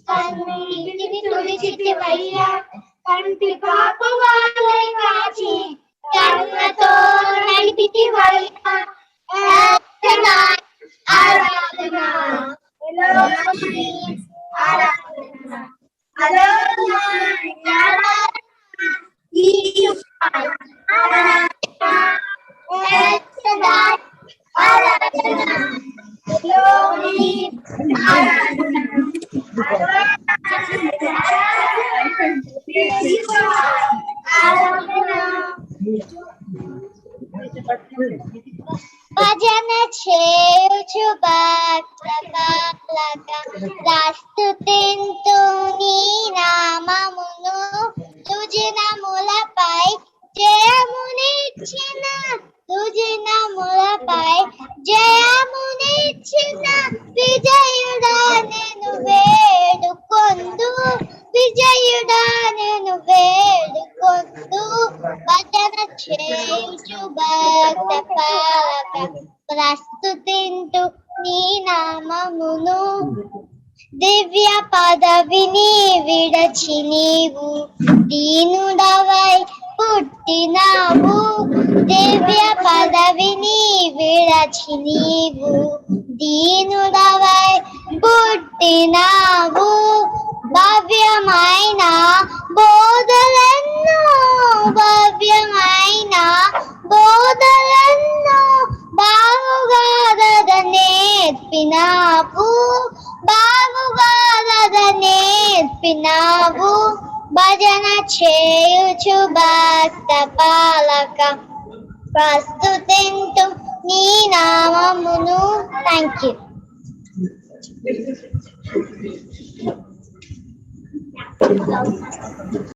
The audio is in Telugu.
కన్నీటిని తుడిచితివయ్యా కంటి పాప వాళ్ళే కాచి కన్నతో నడిపితివయ్యా ఆరాధన ఆరాధన ఆరాధన భజన చేయుచు భక్త ప్రస్తుతింతు నీ నామమును తుజినములపై జయమునిచ్చిన విజయుడా నేను వేడుకొందు భజన చేయుచు భక్త పాలక ప్రస్తుతింతు నీ నామమును దివ్య పదవిని విడచి నీవు దీనుడవై పుట్టినావు దివ్య పదవిని విడచి నీవు దీనుడవై పుట్టినావు భవ్యమైన బోధలెన్నో నేర్పినావు భజన చేయుచు భక్త పాలక ప్రస్తుతింతు నీ నామమును. Thank you.